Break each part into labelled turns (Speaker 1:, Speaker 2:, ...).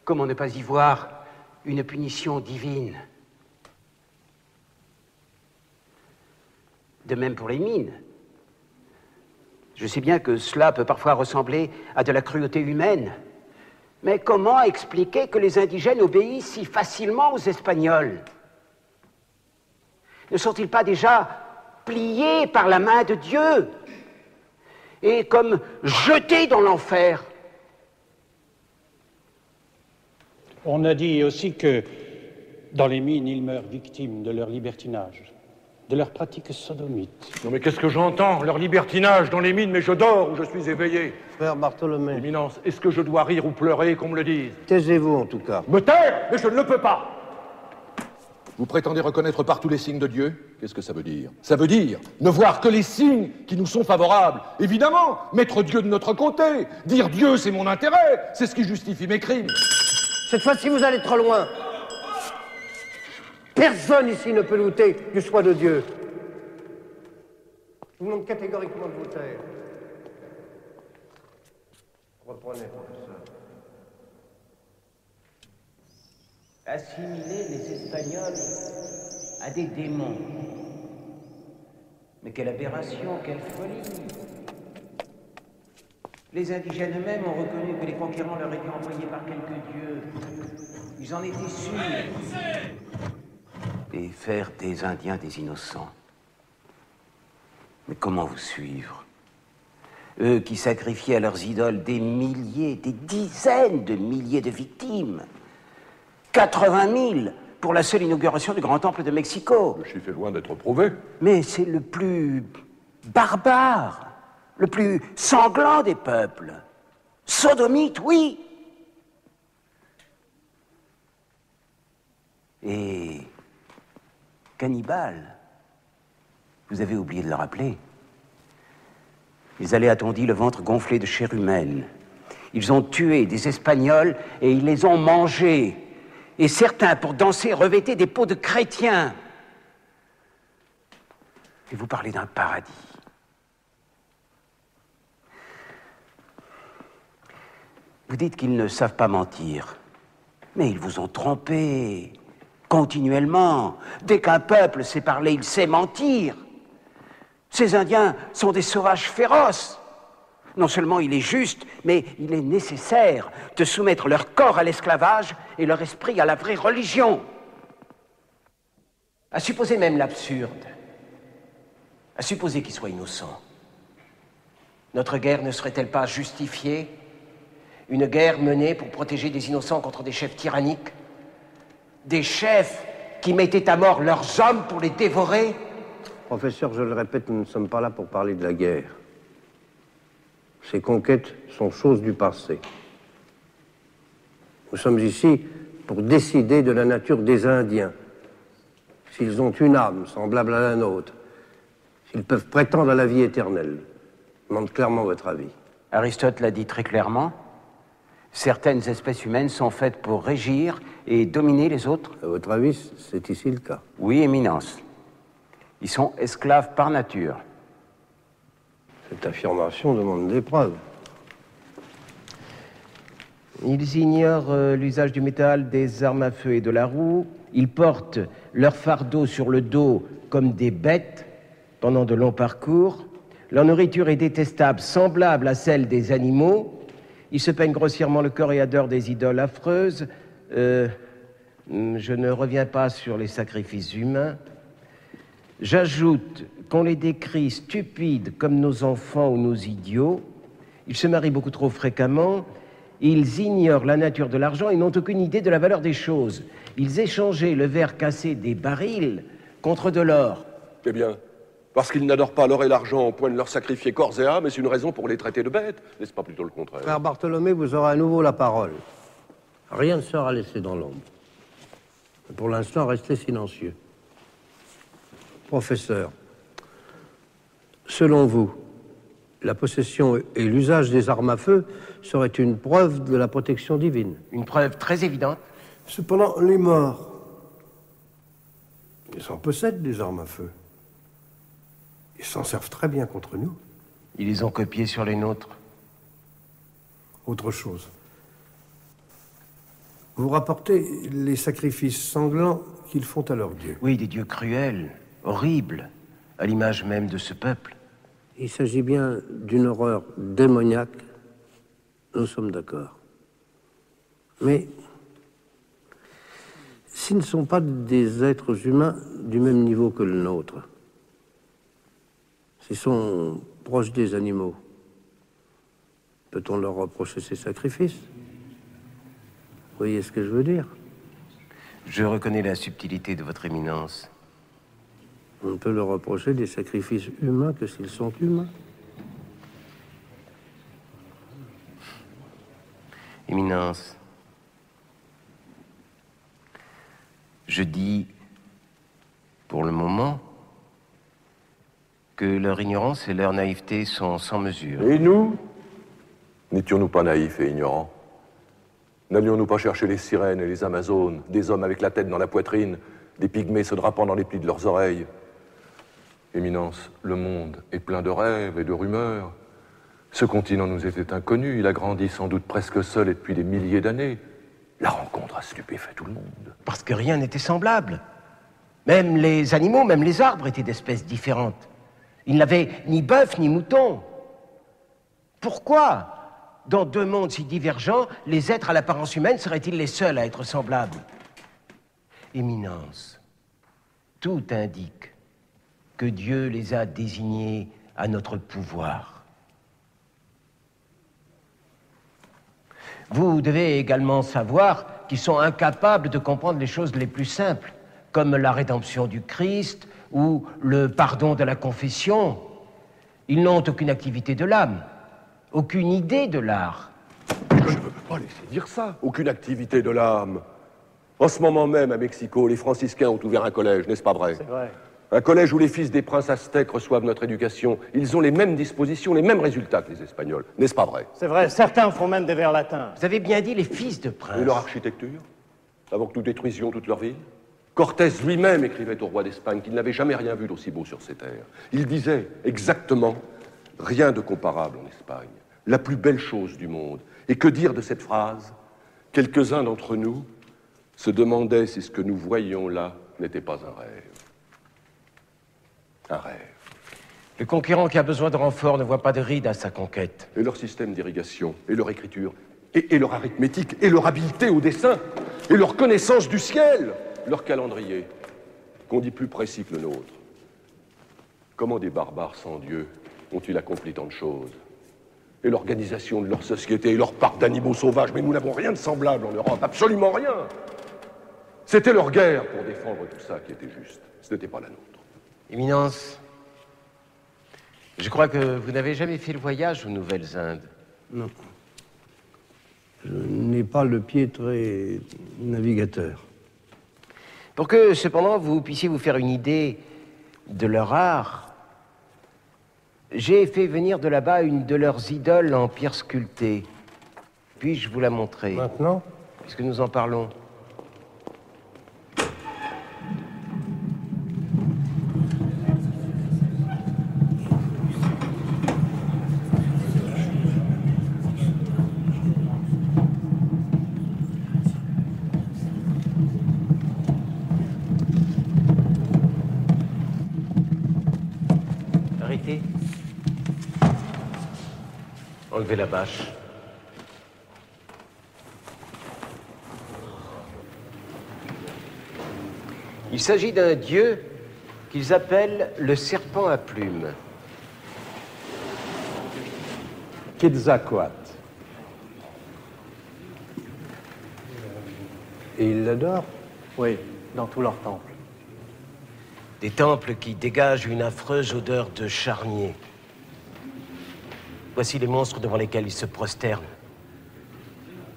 Speaker 1: Comment ne pas y voir une punition divine? De même pour les mines. Je sais bien que cela peut parfois ressembler à de la cruauté humaine. Mais comment expliquer que les indigènes obéissent si facilement aux Espagnols? Ne sont-ils pas déjà pliés par la main de Dieu et comme jetés dans l'enfer?
Speaker 2: On a dit aussi que dans les mines, ils meurent victimes de leur libertinage, de leurs pratiques sodomites.
Speaker 3: Non mais qu'est-ce que j'entends? Leur libertinage dans les mines, mais je dors ou je suis éveillé.
Speaker 4: Frère Bartholomé.
Speaker 3: Éminence, est-ce que je dois rire ou pleurer, qu'on me le dise?
Speaker 4: Taisez-vous en tout cas.
Speaker 3: Me taire? Mais je ne le peux pas. Vous prétendez reconnaître partout les signes de Dieu? Qu'est-ce que ça veut dire? Ça veut dire ne voir que les signes qui nous sont favorables. Évidemment, mettre Dieu de notre côté. Dire Dieu, c'est mon intérêt. C'est ce qui justifie mes crimes.
Speaker 4: Cette fois-ci, vous allez trop loin. Personne ici ne peut douter du choix de Dieu. Je vous demande catégoriquement de vous taire. Reprenez, professeur.
Speaker 1: Assimiler les Espagnols à des démons. Mais quelle aberration, quelle folie! Les indigènes eux-mêmes ont reconnu que les conquérants leur étaient envoyés par quelques dieux. Ils en étaient sûrs. Et faire des Indiens des innocents. Mais comment vous suivre? Eux qui sacrifiaient à leurs idoles des milliers, des dizaines de milliers de victimes. 80 000 pour la seule inauguration du Grand Temple de Mexico.
Speaker 3: Le chiffre est loin d'être prouvé.
Speaker 1: Mais c'est le plus barbare, le plus sanglant des peuples. Sodomite, oui. Et cannibales, vous avez oublié de le rappeler. Ils allaient, a-t-on dit, le ventre gonflé de chair humaine. Ils ont tué des Espagnols et ils les ont mangés. Et certains, pour danser, revêtaient des peaux de chrétiens. Et vous parlez d'un paradis. Vous dites qu'ils ne savent pas mentir. Mais ils vous ont trompé continuellement. Dès qu'un peuple sait parler, il sait mentir. Ces Indiens sont des sauvages féroces. Non seulement il est juste, mais il est nécessaire de soumettre leur corps à l'esclavage et leur esprit à la vraie religion. À supposer même l'absurde, à supposer qu'ils soient innocents, notre guerre ne serait-elle pas justifiée? Une guerre menée pour protéger des innocents contre des chefs tyranniques? Des chefs qui mettaient à mort leurs hommes pour les dévorer?
Speaker 4: Professeur, je le répète, nous ne sommes pas là pour parler de la guerre. Ces conquêtes sont choses du passé. Nous sommes ici pour décider de la nature des Indiens. S'ils ont une âme semblable à la nôtre, s'ils peuvent prétendre à la vie éternelle. Je demande clairement votre avis.
Speaker 1: Aristote l'a dit très clairement. Certaines espèces humaines sont faites pour régir et dominer les autres.
Speaker 4: À votre avis, c'est ici le cas?
Speaker 1: Oui, Éminence. Ils sont esclaves par nature.
Speaker 4: Cette affirmation demande des preuves.
Speaker 5: Ils ignorent l'usage du métal, des armes à feu et de la roue. Ils portent leur fardeau sur le dos comme des bêtes pendant de longs parcours. Leur nourriture est détestable, semblable à celle des animaux. Ils se peignent grossièrement le corps et adorent des idoles affreuses. Je ne reviens pas sur les sacrifices humains. J'ajoute qu'on les décrit stupides comme nos enfants ou nos idiots. Ils se marient beaucoup trop fréquemment. Ils ignorent la nature de l'argent et n'ont aucune idée de la valeur des choses. Ils échangeaient le verre cassé des barils contre de l'or.
Speaker 3: Eh bien, parce qu'ils n'adorent pas l'or et l'argent au point de leur sacrifier corps et âme, est-ce une raison pour les traiter de bêtes? N'est-ce pas plutôt le contraire?
Speaker 4: Frère Bartholomé, vous aurez à nouveau la parole. Rien ne sera laissé dans l'ombre. Pour l'instant, restez silencieux. Professeur, selon vous, la possession et l'usage des armes à feu seraient une preuve de la protection divine?
Speaker 5: Une preuve très évidente.
Speaker 6: Cependant, les morts, ils en possèdent des armes à feu. Ils s'en servent très bien contre nous.
Speaker 5: Ils les ont copiés sur les nôtres.
Speaker 6: Autre chose. Vous rapportez les sacrifices sanglants qu'ils font à leurs dieux.
Speaker 5: Oui, des dieux cruels, horribles, à l'image même de ce peuple.
Speaker 4: Il s'agit bien d'une horreur démoniaque, nous sommes d'accord. Mais s'ils ne sont pas des êtres humains du même niveau que le nôtre, s'ils sont proches des animaux, peut-on leur reprocher ces sacrifices? Vous voyez ce que je veux dire?
Speaker 5: Je reconnais la subtilité de votre éminence.
Speaker 4: On ne peut leur reprocher des sacrifices humains que s'ils sont humains.
Speaker 5: Éminence, je dis, pour le moment, que leur ignorance et leur naïveté sont sans mesure.
Speaker 3: Et nous? N'étions-nous pas naïfs et ignorants? N'allions-nous pas chercher les sirènes et les amazones, des hommes avec la tête dans la poitrine, des pygmées se drapant dans les plis de leurs oreilles? Éminence, le monde est plein de rêves et de rumeurs. Ce continent nous était inconnu, il a grandi sans doute presque seul et depuis des milliers d'années. La rencontre a stupéfait tout le monde.
Speaker 5: Parce que rien n'était semblable. Même les animaux, même les arbres étaient d'espèces différentes. Ils n'avaient ni bœuf ni mouton. Pourquoi, dans deux mondes si divergents, les êtres à l'apparence humaine seraient-ils les seuls à être semblables? Éminence, tout indique que Dieu les a désignés à notre pouvoir. Vous devez également savoir qu'ils sont incapables de comprendre les choses les plus simples, comme la rédemption du Christ ou le pardon de la confession. Ils n'ont aucune activité de l'âme, aucune idée de l'art.
Speaker 3: Je ne peux pas laisser dire ça. Aucune activité de l'âme. En ce moment même, à Mexico, les franciscains ont ouvert un collège, n'est-ce pas vrai?
Speaker 7: C'est vrai.
Speaker 3: Un collège où les fils des princes aztèques reçoivent notre éducation. Ils ont les mêmes dispositions, les mêmes résultats que les Espagnols, n'est-ce pas vrai?
Speaker 7: C'est vrai, certains font même des vers latins.
Speaker 5: Vous avez bien dit les fils de princes.
Speaker 3: Et leur architecture? Avant que nous détruisions toute leur ville? Cortés lui-même écrivait au roi d'Espagne qu'il n'avait jamais rien vu d'aussi beau sur ces terres. Il disait exactement « Rien de comparable en Espagne, la plus belle chose du monde ». Et que dire de cette phrase? Quelques-uns d'entre nous se demandaient si ce que nous voyions là n'était pas un rêve. Un rêve.
Speaker 5: Le conquérant qui a besoin de renfort ne voit pas de rides à sa conquête.
Speaker 3: Et leur système d'irrigation, et leur écriture, et leur arithmétique, et leur habileté au dessin, et leur connaissance du ciel, leur calendrier, qu'on dit plus précis que le nôtre. Comment des barbares sans Dieu ont-ils accompli tant de choses? Et l'organisation de leur société, et leur parc d'animaux sauvages, mais nous n'avons rien de semblable en Europe, absolument rien. C'était leur guerre pour défendre tout ça qui était juste. Ce n'était pas la nôtre.
Speaker 5: Éminence, je crois que vous n'avez jamais fait le voyage aux Nouvelles-Indes.
Speaker 4: Non. Je n'ai pas le pied très navigateur.
Speaker 5: Pour que, cependant, vous puissiez vous faire une idée de leur art, j'ai fait venir de là-bas une de leurs idoles en pierre sculptée. Puis-je vous la montrer?
Speaker 6: Maintenant?
Speaker 5: Puisque nous en parlons. Arrêtez. Enlevez la bâche. Il s'agit d'un dieu qu'ils appellent le serpent à plumes.
Speaker 2: Quetzalcoatl.
Speaker 6: Et ils l'adorent?
Speaker 7: Oui, dans tous leurs temples.
Speaker 5: Des temples qui dégagent une affreuse odeur de charnier. Voici les monstres devant lesquels ils se prosternent,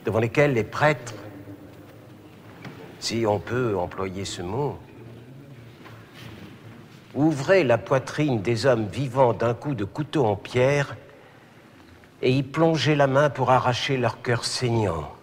Speaker 5: devant lesquels les prêtres, si on peut employer ce mot, ouvraient la poitrine des hommes vivants d'un coup de couteau en pierre et y plongeaient la main pour arracher leur cœur saignant.